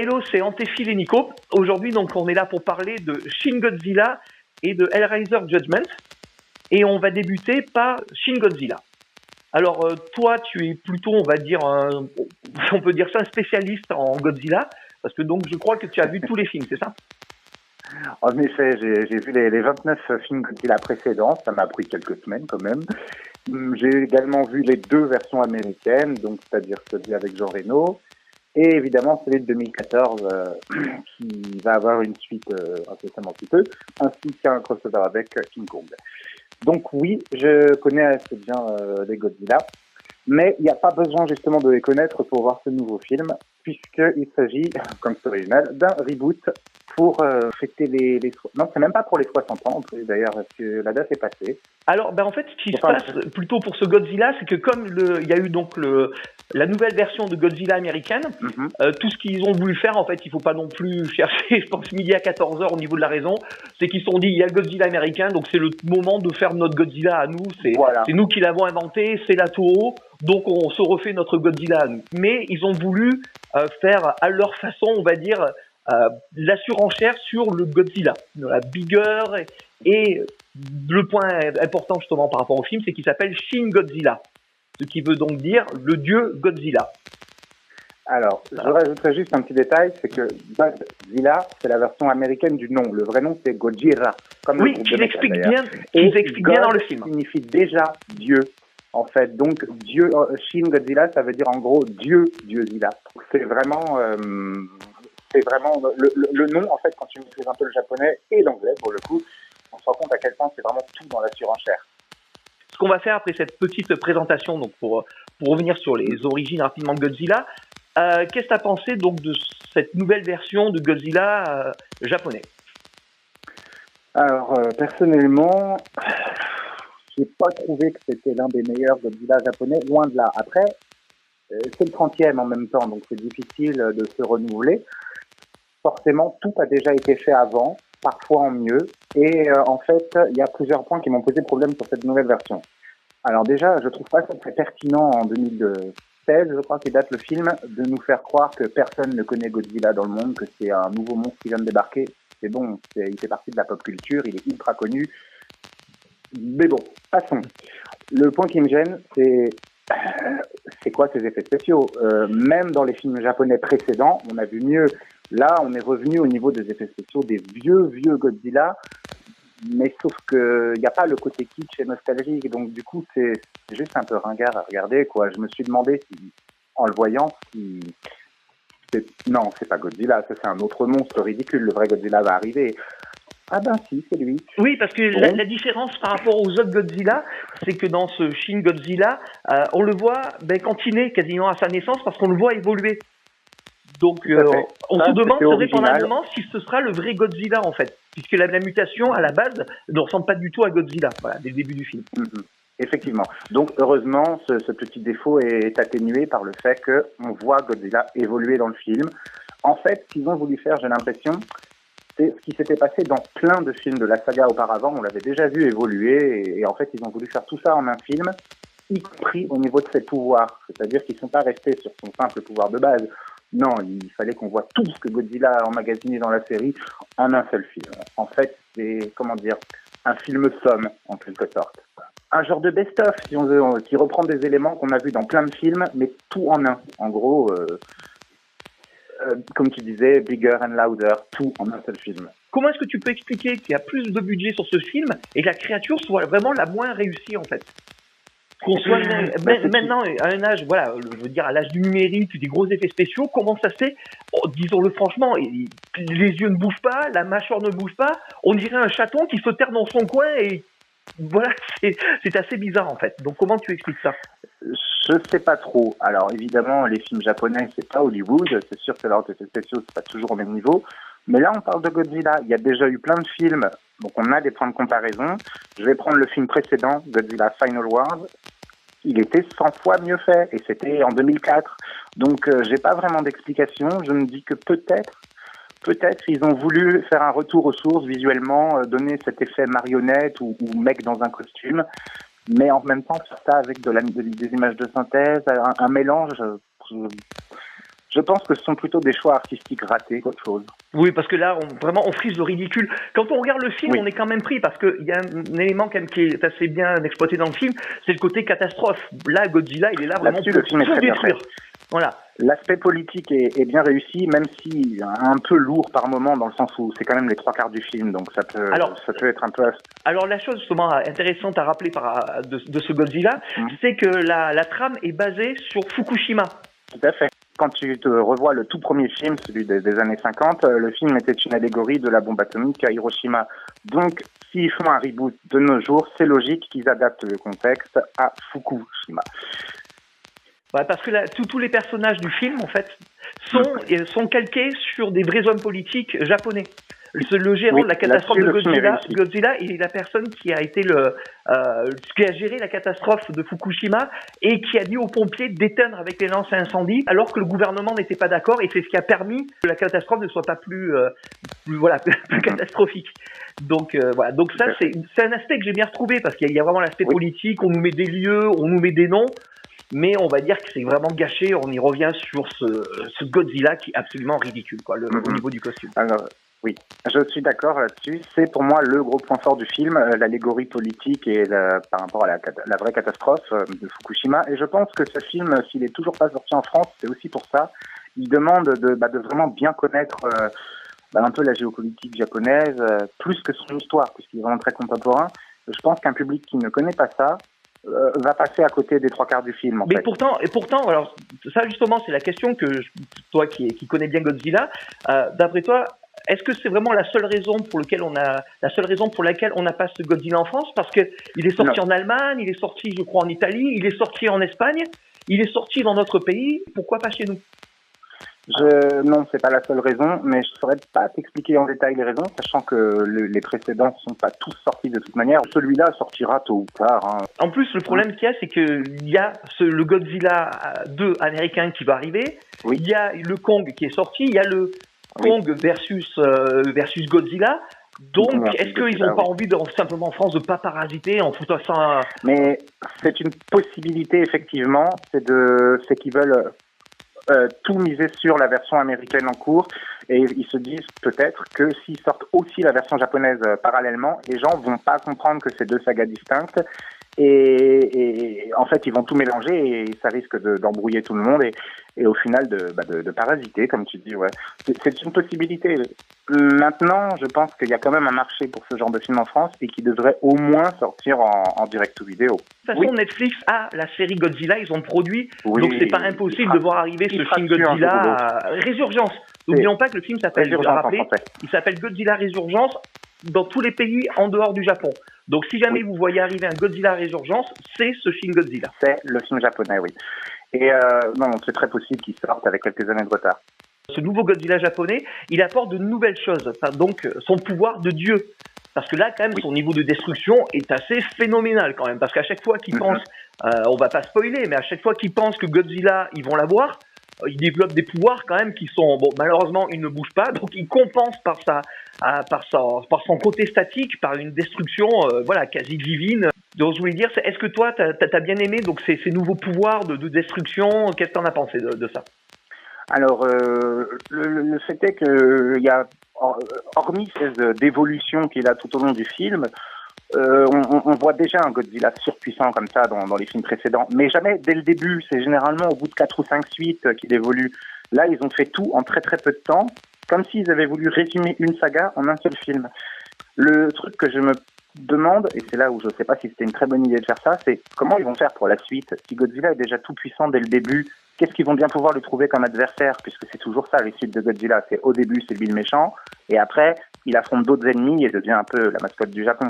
Hello, c'est Antéphile et Nico. Aujourd'hui, donc, on est là pour parler de Shin Godzilla et de Hellraiser Judgment. Et on va débuter par Shin Godzilla. Alors, toi, tu es plutôt, on va dire, on peut dire ça, un spécialiste en Godzilla, parce que donc, je crois que tu as vu tous les films, c'est ça? En effet, j'ai vu les 29 films Godzilla précédents, ça m'a pris quelques semaines quand même. J'ai également vu les deux versions américaines, donc c'est-à-dire celui avec Jean Reno, et évidemment celui de 2014 qui va avoir une suite incessamment sous peu, ainsi qu'un crossover avec King Kong. Donc oui, je connais assez bien les Godzilla, mais il n'y a pas besoin justement de les connaître pour voir ce nouveau film, puisqu'il s'agit, comme c'est original, d'un reboot pour fêter les... Non, c'est même pas pour les 60 ans, en plus d'ailleurs, parce que la date est passée. Alors, en fait, ce qui se passe plutôt pour ce Godzilla, c'est que comme il y a eu donc la nouvelle version de Godzilla américaine, tout ce qu'ils ont voulu faire, en fait, il faut pas non plus chercher, je pense, midi à 14h au niveau de la raison, c'est qu'ils se sont dit, il y a le Godzilla américain, donc c'est le moment de faire notre Godzilla à nous, c'est nous qui l'avons inventé, c'est la Toho, donc on se refait notre Godzilla à nous. Mais ils ont voulu faire à leur façon, on va dire, la surenchère sur le Godzilla, la bigger, et le point important justement par rapport au film, c'est qu'il s'appelle Shin Godzilla, ce qui veut donc dire le dieu Godzilla. Alors, je rajouterais juste un petit détail, c'est que Godzilla, c'est la version américaine du nom. Le vrai nom, c'est Gojira. Comme oui, qu'ils expliquent bien dans le film. Signifie déjà Dieu, en fait. Donc, Dieu, Shin Godzilla, ça veut dire en gros Dieu, Dieu-Zilla. C'est vraiment... le nom, en fait, quand tu maîtrises un peu le japonais et l'anglais, pour le coup, on se rend compte à quel point c'est vraiment tout dans la surenchère. Ce qu'on va faire après cette petite présentation, donc pour revenir sur les origines rapidement de Godzilla, qu'est-ce que tu as pensé donc de cette nouvelle version de Godzilla japonais? Alors, personnellement, j'ai pas trouvé que c'était l'un des meilleurs Godzilla japonais, loin de là. Après, c'est le 30e en même temps, donc c'est difficile de se renouveler. Forcément, tout a déjà été fait avant, parfois en mieux. Et en fait, il y a plusieurs points qui m'ont posé problème sur cette nouvelle version. Alors déjà, je trouve pas ça très pertinent en 2016, je crois qu'il date le film, de nous faire croire que personne ne connaît Godzilla dans le monde, que c'est un nouveau monstre qui vient de débarquer. C'est bon, il fait partie de la pop culture, il est ultra connu. Mais bon, passons. Le point qui me gêne, c'est quoi ces effets spéciaux? Même dans les films japonais précédents, on a vu mieux. Là, on est revenu au niveau des effets spéciaux des vieux Godzilla, mais sauf que il n'y a pas le côté kitsch et nostalgique, donc du coup, c'est juste un peu ringard à regarder, quoi. Je me suis demandé en le voyant, non, c'est pas Godzilla, ça c'est un autre monstre ridicule. Le vrai Godzilla va arriver. Ah ben si, c'est lui. Oui, parce que la différence par rapport aux autres Godzilla, c'est que dans ce Shin Godzilla, on le voit quand il est quasiment à sa naissance, parce qu'on le voit évoluer. Donc on se demande très dépendamment si ce sera le vrai Godzilla en fait, puisque la mutation à la base ne ressemble pas du tout à Godzilla, voilà, dès le début du film. Effectivement. Donc heureusement, ce petit défaut est atténué par le fait qu'on voit Godzilla évoluer dans le film. En fait, ce qu'ils ont voulu faire, j'ai l'impression, c'est ce qui s'était passé dans plein de films de la saga auparavant. On l'avait déjà vu évoluer et en fait, ils ont voulu faire tout ça en un film, y compris au niveau de ses pouvoirs. C'est-à-dire qu'ils ne sont pas restés sur son simple pouvoir de base. Non, il fallait qu'on voit tout ce que Godzilla a emmagasiné dans la série en un seul film. En fait, c'est, un film somme, en quelque sorte. Un genre de best-of, si on veut, qui reprend des éléments qu'on a vus dans plein de films, mais tout en un. En gros, comme tu disais, bigger and louder, tout en un seul film. Comment est-ce que tu peux expliquer qu'il y a plus de budget sur ce film et que la créature soit vraiment la moins réussie, en fait? Qu'on soit maintenant à un âge, voilà, je veux dire à l'âge du numérique, des gros effets spéciaux, comment ça se fait? Disons-le franchement, les yeux ne bougent pas, la mâchoire ne bouge pas, on dirait un chaton qui se terre dans son coin et voilà, c'est assez bizarre en fait. Donc comment tu expliques ça? Je sais pas trop. Alors évidemment, les films japonais, c'est pas Hollywood, c'est sûr que leurs effets spéciaux, c'est pas toujours au même niveau. Mais là, on parle de Godzilla. Il y a déjà eu plein de films, donc on a des points de comparaison. Je vais prendre le film précédent, Godzilla Final Wars. Il était 100 fois mieux fait, et c'était en 2004. Donc, j'ai pas vraiment d'explication. Je me dis que peut-être, ils ont voulu faire un retour aux sources visuellement, donner cet effet marionnette ou mec dans un costume, mais en même temps faire ça avec des images de synthèse, un mélange. Je pense que ce sont plutôt des choix artistiques ratés qu'autre chose. Oui, parce que là, vraiment, on frise le ridicule. Quand on regarde le film, on est quand même pris, parce qu'il y a un élément quand même qui est assez bien exploité dans le film, c'est le côté catastrophe. Là, Godzilla, il est là vraiment pour tout détruire. Voilà. L'aspect politique est bien réussi, même si un peu lourd par moment, dans le sens où c'est quand même les 3/4 du film, donc ça peut être un peu... Alors la chose justement intéressante à rappeler de ce Godzilla, c'est que la trame est basée sur Fukushima. Tout à fait. Quand tu te revois le tout premier film, celui des années 50, le film était une allégorie de la bombe atomique à Hiroshima. Donc, s'ils font un reboot de nos jours, c'est logique qu'ils adaptent le contexte à Fukushima. Ouais, parce que tous les personnages du film, en fait, sont calqués sur des vrais hommes politiques japonais. Le gérant de la catastrophe de Godzilla est la personne qui a été qui a géré la catastrophe de Fukushima et qui a dit aux pompiers d'éteindre avec les lances à incendie, alors que le gouvernement n'était pas d'accord, et c'est ce qui a permis que la catastrophe ne soit pas plus catastrophique. Donc voilà. Donc ça, c'est un aspect que j'ai bien retrouvé, parce qu'il y a vraiment l'aspect politique. On nous met des lieux, on nous met des noms. Mais on va dire que c'est vraiment gâché. On y revient sur ce Godzilla qui est absolument ridicule, quoi, au niveau du costume. Alors, oui, je suis d'accord là-dessus. C'est pour moi le gros point fort du film, l'allégorie politique et par rapport à la vraie catastrophe de Fukushima. Et je pense que ce film, s'il est toujours pas sorti en France, c'est aussi pour ça. Il demande de vraiment bien connaître un peu la géopolitique japonaise, plus que son histoire, puisqu'il est vraiment très contemporain. Je pense qu'un public qui ne connaît pas ça va passer à côté des 3/4 du film. Mais pourtant, alors ça justement, c'est la question que toi qui connais bien Godzilla, d'après toi, est-ce que c'est vraiment la seule raison pour laquelle on n'a pas ce Godzilla en France? Parce que il est sorti en Allemagne, il est sorti, je crois, en Italie, il est sorti en Espagne, il est sorti dans notre pays. Pourquoi pas chez nous? Non, c'est pas la seule raison, mais je saurais pas t'expliquer en détail les raisons, sachant que les précédents sont pas tous sortis de toute manière. Celui-là sortira tôt ou tard. Hein. En plus, le problème qu'il y a, c'est que il y a le Godzilla 2 américain qui va arriver. Oui. Il y a le Kong qui est sorti. Il y a le Kong versus Godzilla. Donc, est-ce qu'ils n'ont pas envie simplement en France de pas parasiter en foutant ça? Mais c'est une possibilité effectivement. C'est qu'ils veulent tout miser sur la version américaine en cours, et ils se disent peut-être que s'ils sortent aussi la version japonaise parallèlement, les gens vont pas comprendre que c'est deux sagas distinctes, et en fait ils vont tout mélanger et ça risque d'embrouiller tout le monde et au final de parasiter, comme tu dis. Ouais, c'est une possibilité. Maintenant, je pense qu'il y a quand même un marché pour ce genre de film en France et qui devrait au moins sortir en direct ou vidéo. De toute façon, Netflix a la série Godzilla, ils ont produit, donc c'est pas impossible de voir arriver ce film Godzilla Résurgence. N'oublions pas que le film s'appelle, il s'appelle Godzilla Résurgence dans tous les pays en dehors du Japon. Donc si jamais vous voyez arriver un Godzilla Résurgence, c'est ce film Godzilla. C'est le film japonais, oui. Et non, c'est très possible qu'il sorte avec quelques années de retard. Ce nouveau Godzilla japonais, il apporte de nouvelles choses, donc son pouvoir de Dieu. Parce que là, quand même, son niveau de destruction est assez phénoménal quand même. Parce qu'à chaque fois qu'ils pensent, on va pas spoiler, mais à chaque fois qu'ils pensent que Godzilla, ils vont l'avoir, il développe des pouvoirs quand même qui sont, bon, malheureusement, il ne bouge pas, donc il compense par son côté statique, par une destruction, quasi divine. Donc je voulais dire, est-ce que toi, t'as bien aimé donc ces nouveaux pouvoirs de destruction? Qu'est-ce que t'en as pensé de ça? Alors, le fait est qu'il y a, hormis ces d'évolution qu'il a tout au long du film, on voit déjà un Godzilla surpuissant comme ça dans les films précédents, mais jamais dès le début. C'est généralement au bout de 4 ou 5 suites qu'il évolue. Là, ils ont fait tout en très très peu de temps, comme s'ils avaient voulu résumer une saga en un seul film. Le truc que je me demande, et c'est là où je ne sais pas si c'était une très bonne idée de faire ça, c'est comment ils vont faire pour la suite. Si Godzilla est déjà tout puissant dès le début, qu'est-ce qu'ils vont bien pouvoir lui trouver comme adversaire, puisque c'est toujours ça les suites de Godzilla. C'est au début c'est lui le méchant, et après il affronte d'autres ennemis et devient un peu la mascotte du Japon.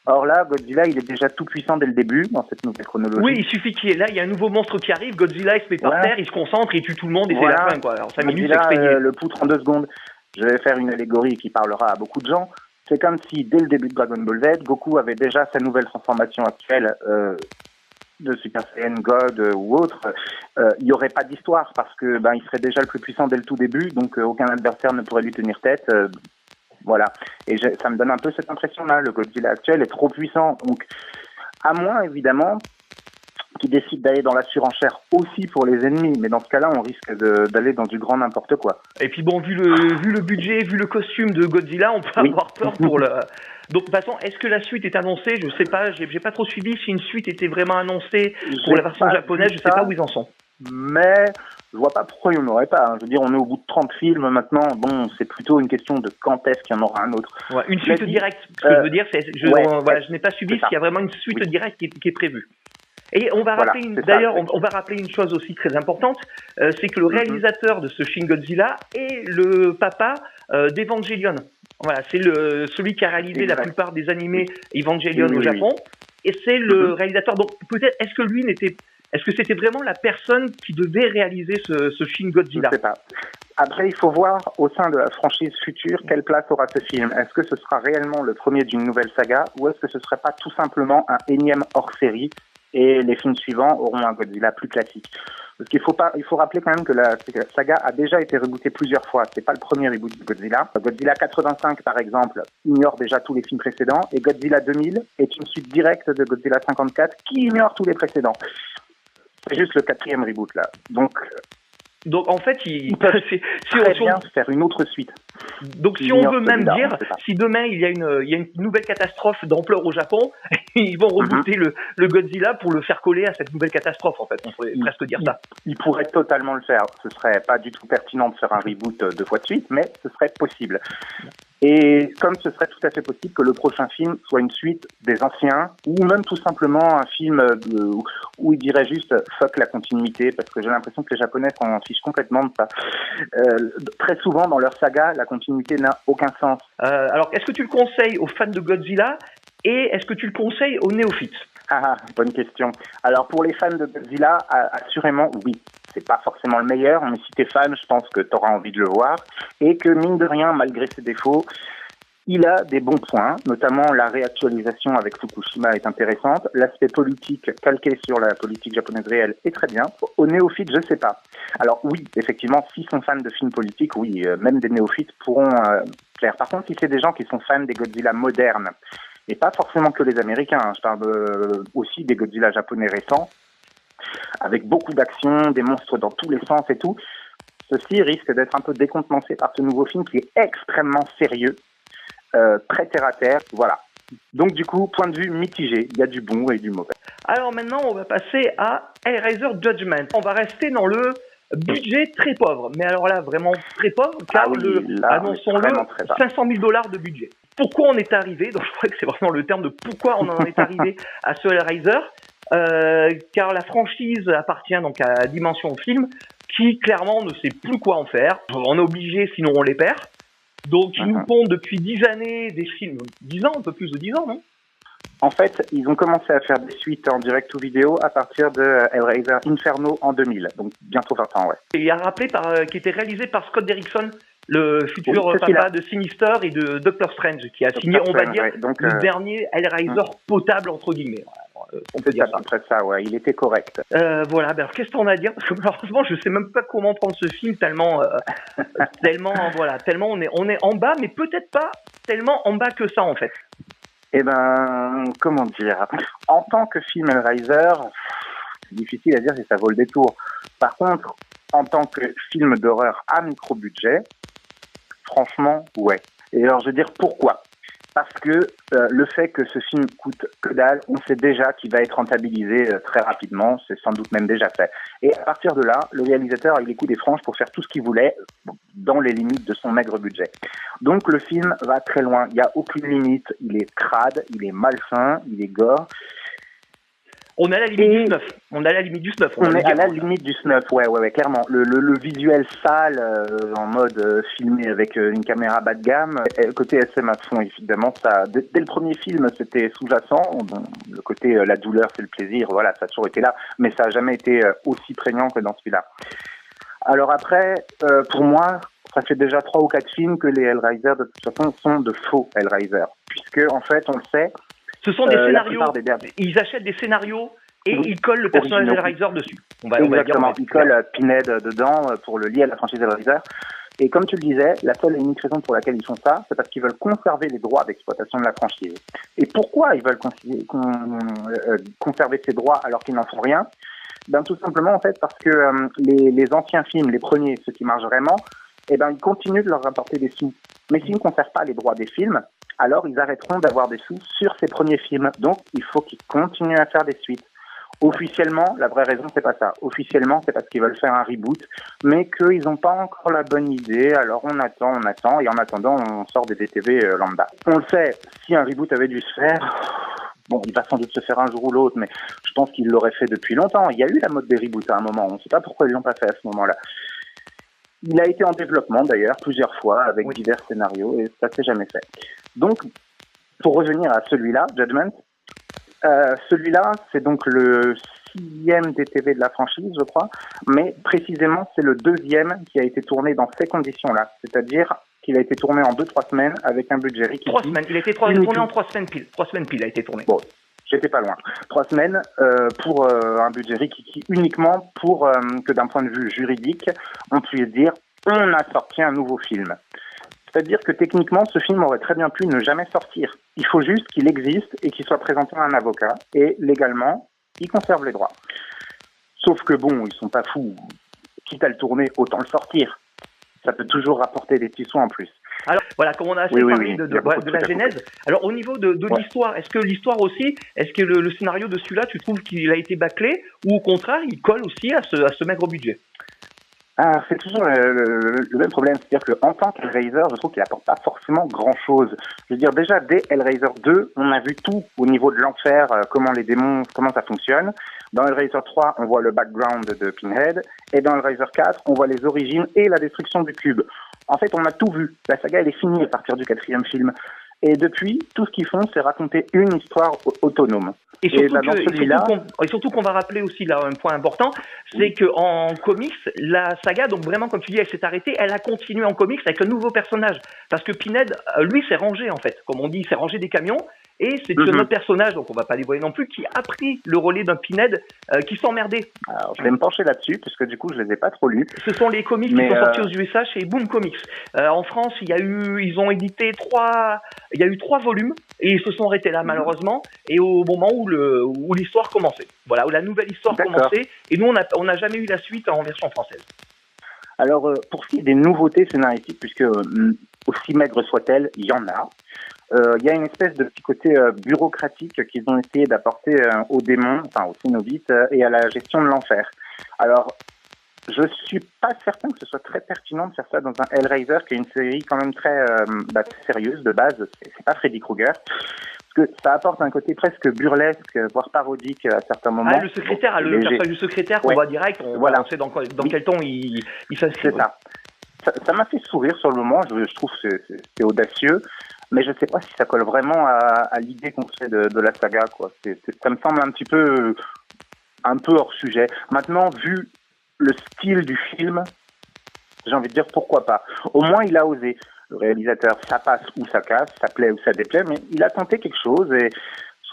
Or là, Godzilla, il est déjà tout puissant dès le début, dans cette nouvelle chronologie. Oui, il suffit qu'il y ait là, il y a un nouveau monstre qui arrive, Godzilla, il se met par terre, il se concentre, il tue tout le monde, et c'est la fin, quoi. Alors, 5 minutes, c'est expédié. Le poutre en 2 secondes. Je vais faire une allégorie qui parlera à beaucoup de gens. C'est comme si, dès le début de Dragon Ball Z, Goku avait déjà sa nouvelle transformation actuelle de Super Saiyan God ou autre. Il n'y aurait pas d'histoire, parce que il serait déjà le plus puissant dès le tout début, donc aucun adversaire ne pourrait lui tenir tête. Voilà. Et ça me donne un peu cette impression-là. Le Godzilla actuel est trop puissant. Donc, à moins, évidemment, qui décide d'aller dans la surenchère aussi pour les ennemis. Mais dans ce cas-là, on risque d'aller dans du grand n'importe quoi. Et puis bon, vu le budget, vu le costume de Godzilla, on peut avoir peur pour le... Donc, de toute façon, est-ce que la suite est annoncée? Je sais pas, j'ai pas trop suivi si une suite était vraiment annoncée pour la version japonaise, je sais pas où ils en sont. Mais je vois pas pourquoi il n'y en aurait pas. Je veux dire, on est au bout de 30 films maintenant. Bon, c'est plutôt une question de quand est-ce qu'il y en aura un autre. Ouais, une suite directe. Ce que je veux dire, c'est, je n'ai pas suivi s'il y a vraiment une suite directe qui est prévue. Et on va rappeler on va rappeler une chose aussi très importante, c'est que le réalisateur de ce Shin Godzilla est le papa d'Evangelion. Voilà, c'est celui qui a réalisé la plupart des animés Evangelion au Japon, et c'est le réalisateur. Donc peut-être est-ce que c'était vraiment la personne qui devait réaliser ce Shin Godzilla? Je sais pas. Après, il faut voir au sein de la franchise future quelle place aura ce film. Est-ce que ce sera réellement le premier d'une nouvelle saga, ou est-ce que ce serait pas tout simplement un énième hors-série et les films suivants auront un Godzilla plus classique? Parce qu'il faut rappeler quand même que la saga a déjà été rebootée plusieurs fois. C'est pas le premier reboot de Godzilla. Godzilla 85, par exemple, ignore déjà tous les films précédents, et Godzilla 2000 est une suite directe de Godzilla 54 qui ignore tous les précédents. C'est juste le 4e reboot là. Donc en fait, ils peuvent très bien faire une autre suite. Donc si on veut même dire, si demain il y a une nouvelle catastrophe d'ampleur au Japon, ils vont rebooter le Godzilla pour le faire coller à cette nouvelle catastrophe, en fait. On pourrait presque dire ça. Ils pourraient totalement le faire. Ce serait pas du tout pertinent de faire un reboot 2 fois de suite, mais ce serait possible. Et comme ce serait tout à fait possible que le prochain film soit une suite des anciens, ou même tout simplement un film où il dirait juste « fuck la continuité », parce que j'ai l'impression que les Japonais s'en fichent complètement de ça. Très souvent, dans leur saga, la continuité n'a aucun sens. Alors, est-ce que tu le conseilles aux fans de Godzilla, et est-ce que tu le conseilles aux néophytes? Bonne question. Alors, pour les fans de Godzilla, assurément, oui. C'est pas forcément le meilleur, mais si t'es fan, je pense que t'auras envie de le voir. Et que, mine de rien, malgré ses défauts, il a des bons points, notamment la réactualisation avec Fukushima est intéressante. L'aspect politique calqué sur la politique japonaise réelle est très bien. Aux néophytes, je sais pas. Alors oui, effectivement, s'ils sont fans de films politiques, oui, même des néophytes pourront plaire. Par contre, si c'est des gens qui sont fans des Godzilla modernes, et pas forcément que les Américains, je parle aussi des Godzilla japonais récents, avec beaucoup d'action, des monstres dans tous les sens et tout, ceci risque d'être un peu décontenancé par ce nouveau film qui est extrêmement sérieux, très terre à terre, voilà. Donc du coup, point de vue mitigé, il y a du bon et du mauvais. Alors maintenant, on va passer à Hellraiser Judgment. On va rester dans le budget très pauvre, mais alors là, vraiment très pauvre, car annonçons-le, $500 000 de budget. Pourquoi on est arrivé, donc je crois que c'est vraiment le terme de pourquoi on en est arrivé à ce Hellraiser, car la franchise appartient donc à Dimension Film, qui clairement ne sait plus quoi en faire. On est obligé, sinon on les perd. Donc ils nous pondent depuis 10 années des films, 10 ans, un peu plus de 10 ans, non? En fait, ils ont commencé à faire des suites en direct ou vidéo à partir de Hellraiser Inferno en 2000, donc bientôt 20 ans, ouais. Et il y a rappelé qui était réalisé par Scott Derrickson, le futur papa de Sinister et de Doctor Strange, qui a signé, on va dire, le dernier Hellraiser potable, entre guillemets. On peut dire ça. Après ça, ouais, il était correct. Voilà, alors qu'est-ce qu'on a à dire? Parce que malheureusement, je sais même pas comment prendre ce film, tellement on est en bas, mais peut-être pas tellement en bas que ça, en fait. Eh ben, comment dire? En tant que film Hellraiser, c'est difficile à dire si ça vaut le détour. Par contre, en tant que film d'horreur à micro-budget, franchement, ouais. Et alors, je veux dire pourquoi? Parce que le fait que ce film coûte que dalle, on sait déjà qu'il va être rentabilisé très rapidement, c'est sans doute même déjà fait. Et à partir de là, le réalisateur a eu les coups des franges pour faire tout ce qu'il voulait dans les limites de son maigre budget. Donc le film va très loin, il n'y a aucune limite, il est crade, il est malsain, il est gore. On est à la limite du snuff. On est à la limite du snuff. On est à la limite du snuff, ouais, clairement. Le visuel sale, en mode filmé avec une caméra bas de gamme, côté SM à fond, évidemment, ça, dès le premier film, c'était sous-jacent. Bon, le côté la douleur, c'est le plaisir, voilà, ça a toujours été là, mais ça a jamais été aussi prégnant que dans celui-là. Alors après, pour moi, ça fait déjà 3 ou 4 films que les Hellraiser, de toute façon, sont de faux Hellraiser, puisque en fait, on le sait. Ce sont des scénarios, ils achètent des scénarios et ils collent le personnage Hellraiser dessus. Exactement, ils collent Pinhead dedans pour le lier à la franchise Hellraiser. Et comme tu le disais, la seule et unique raison pour laquelle ils font ça, c'est parce qu'ils veulent conserver les droits d'exploitation de la franchise. Et pourquoi ils veulent conserver ces droits alors qu'ils n'en font rien? Ben, tout simplement, en fait, parce que les anciens films, les premiers, ceux qui marchent vraiment, eh ben, ils continuent de leur rapporter des sous. Mais s'ils ne conservent pas les droits des films, alors ils arrêteront d'avoir des sous sur ces premiers films. Donc, il faut qu'ils continuent à faire des suites. Officiellement, la vraie raison, c'est pas ça. Officiellement, c'est parce qu'ils veulent faire un reboot, mais qu'ils n'ont pas encore la bonne idée. Alors on attend, et en attendant, on sort des VTV lambda. On le sait, si un reboot avait dû se faire, bon, il va sans doute se faire un jour ou l'autre, mais je pense qu'ils l'auraient fait depuis longtemps. Il y a eu la mode des reboots à un moment. On ne sait pas pourquoi ils l'ont pas fait à ce moment-là. Il a été en développement d'ailleurs plusieurs fois avec divers scénarios et ça s'est jamais fait. Donc, pour revenir à celui-là, Judgment. Celui-là, c'est donc le 6e DTV de la franchise, je crois, mais précisément, c'est le 2e qui a été tourné dans ces conditions-là, c'est-à-dire qu'il a été tourné en 2-3 semaines avec un budget riche. 3 semaines, il a été tourné en 3 semaines pile. 3 semaines pile a été tourné. Bon, j'étais pas loin. 3 semaines pour un budget rikiki uniquement pour que d'un point de vue juridique, on puisse dire on a sorti un nouveau film. C'est-à-dire que techniquement, ce film aurait très bien pu ne jamais sortir. Il faut juste qu'il existe et qu'il soit présenté à un avocat. Et légalement, il conserve les droits. Sauf que bon, ils sont pas fous. Quitte à le tourner, autant le sortir. Ça peut toujours rapporter des petits sous en plus. Alors voilà, comme on a assez parlé de la genèse, alors au niveau de l'histoire, est-ce que l'histoire aussi, est-ce que le scénario de celui-là, tu trouves qu'il a été bâclé ou au contraire, il colle aussi à ce maigre budget? Ah, c'est toujours le même problème, c'est-à-dire qu'en tant qu'Hellraiser, je trouve qu'il apporte pas forcément grand-chose. Je veux dire, déjà, dès Hellraiser 2, on a vu tout au niveau de l'enfer, comment les démons, comment ça fonctionne. Dans Hellraiser 3, on voit le background de Pinhead, et dans Hellraiser 4, on voit les origines et la destruction du cube. En fait, on a tout vu. La saga, elle est finie à partir du 4e film. Et depuis, tout ce qu'ils font, c'est raconter une histoire autonome. Et surtout qu'on va rappeler aussi là un point important, c'est que en comics, la saga, donc vraiment comme tu dis, elle s'est arrêtée, elle a continué en comics avec un nouveau personnage. Parce que Pinhead, lui, s'est rangé en fait, comme on dit, il s'est rangé des camions. Et c'est un autre personnage, donc on va pas dévoiler non plus, qui a pris le relais d'un Pinhead qui s'emmerdait. Alors, je vais me pencher là-dessus, puisque du coup, je les ai pas trop lus. Ce sont les comics qui sont sortis aux USA chez Boom Comics. En France, ils ont édité il y a eu 3 volumes, et ils se sont arrêtés là, malheureusement, et au moment où l'histoire commençait. Voilà, où la nouvelle histoire commençait, et nous, on n'a jamais eu la suite en version française. Alors, pour ce qui est des nouveautés scénaristiques, puisque aussi maigres soient-elles, il y en a. Il y a une espèce de petit côté bureaucratique qu'ils ont essayé d'apporter aux démons, enfin aux cénobites, et à la gestion de l'enfer. Alors, je suis pas certain que ce soit très pertinent de faire ça dans un Hellraiser, qui est une série quand même très sérieuse de base. C'est pas Freddy Krueger. Parce que ça apporte un côté presque burlesque, voire parodique à certains moments. Ah, le secrétaire, le personnage du secrétaire qu'on voit direct, on sait dans quel ton il s'inscrit. C'est ça. Ça m'a fait sourire sur le moment, je trouve que c'est audacieux, mais je ne sais pas si ça colle vraiment à l'idée qu'on fait de la saga, quoi. Ça me semble un peu hors sujet. Maintenant, vu le style du film, j'ai envie de dire pourquoi pas. Au moins, il a osé. Le réalisateur, ça passe ou ça casse, ça plaît ou ça déplaît, mais il a tenté quelque chose et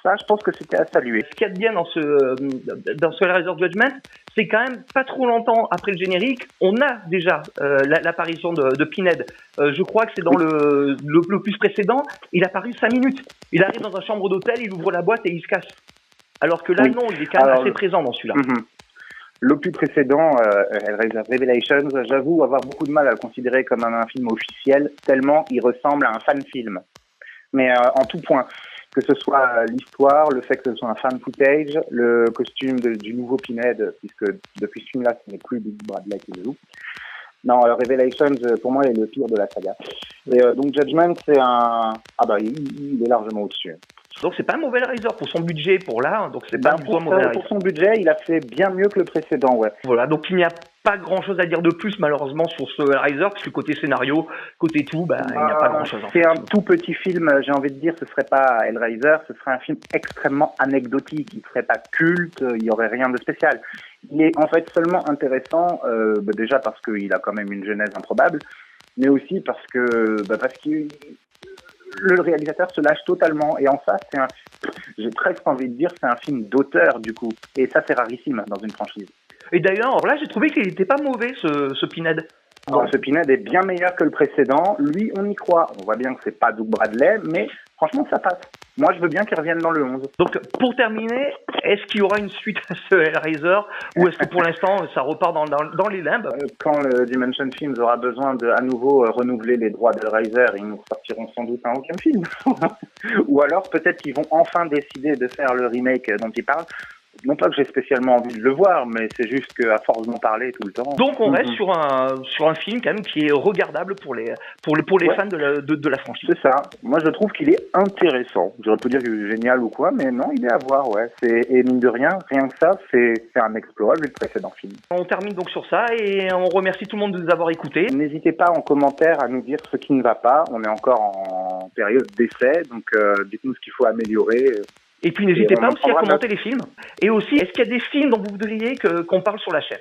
ça, je pense que c'était à saluer. Ce qu'il y a de bien dans ce Hellraiser Judgment, c'est quand même pas trop longtemps après le générique, on a déjà l'apparition de Pinhead. Je crois que c'est dans le plus précédent, il a apparu 5 minutes. Il arrive dans une chambre d'hôtel, il ouvre la boîte et il se casse. Alors que là, non, il est quand même assez présent dans celui-là. L'opus précédent, Hellraiser Revelations, j'avoue avoir beaucoup de mal à le considérer comme un film officiel, tellement il ressemble à un fan-film. Mais en tout point. Que ce soit l'histoire, le fait que ce soit un fan footage, le costume du nouveau Pinhead, puisque depuis ce film-là, ce n'est plus Big Bradley qui le joue. Non, Revelations, pour moi, est le pire de la saga. Et donc Judgment, c'est il est largement au-dessus. Donc c'est pas un mauvais Hellraiser pour son budget, donc c'est pas un mauvais Hellraiser. Pour son budget, il a fait bien mieux que le précédent, ouais. Voilà, donc il n'y a pas grand-chose à dire de plus malheureusement sur ce Hellraiser, parce que côté scénario, côté tout, il n'y a pas grand-chose. C'est un tout petit film, j'ai envie de dire, ce serait pas Hellraiser, ce serait un film extrêmement anecdotique, il serait pas culte, il y aurait rien de spécial. Il est en fait seulement intéressant, déjà parce qu'il a quand même une genèse improbable, mais aussi parce que le réalisateur se lâche totalement, et en ça, j'ai presque envie de dire, c'est un film d'auteur du coup, et ça c'est rarissime dans une franchise. Et d'ailleurs, là j'ai trouvé qu'il n'était pas mauvais ce Pinhead. Non, ce Pinhead est bien meilleur que le précédent. Lui, on y croit. On voit bien que c'est pas Doug Bradley, mais franchement, ça passe. Moi, je veux bien qu'il revienne dans le 11. Donc, pour terminer, est-ce qu'il y aura une suite à ce Hellraiser ou est-ce que pour l'instant, ça repart dans les limbes? Quand le Dimension Films aura besoin de à nouveau renouveler les droits d'Hellraiser, ils nous sortiront sans doute un aucun film. Ou alors, peut-être qu'ils vont enfin décider de faire le remake dont ils parlent. Non pas que j'ai spécialement envie de le voir, mais c'est juste qu'à force d'en parler tout le temps. Donc on reste sur un film quand même qui est regardable pour les fans de la franchise. C'est ça. Moi je trouve qu'il est intéressant. J'aurais pu dire qu'il est génial ou quoi, mais non, il est à voir, ouais. Et mine de rien que ça, c'est un exploit vu le précédent film. On termine donc sur ça et on remercie tout le monde de nous avoir écoutés. N'hésitez pas en commentaire à nous dire ce qui ne va pas. On est encore en période d'essai, donc dites-nous ce qu'il faut améliorer. Et puis n'hésitez pas aussi à commenter les films. Et aussi, est-ce qu'il y a des films dont vous voudriez qu'on parle sur la chaîne?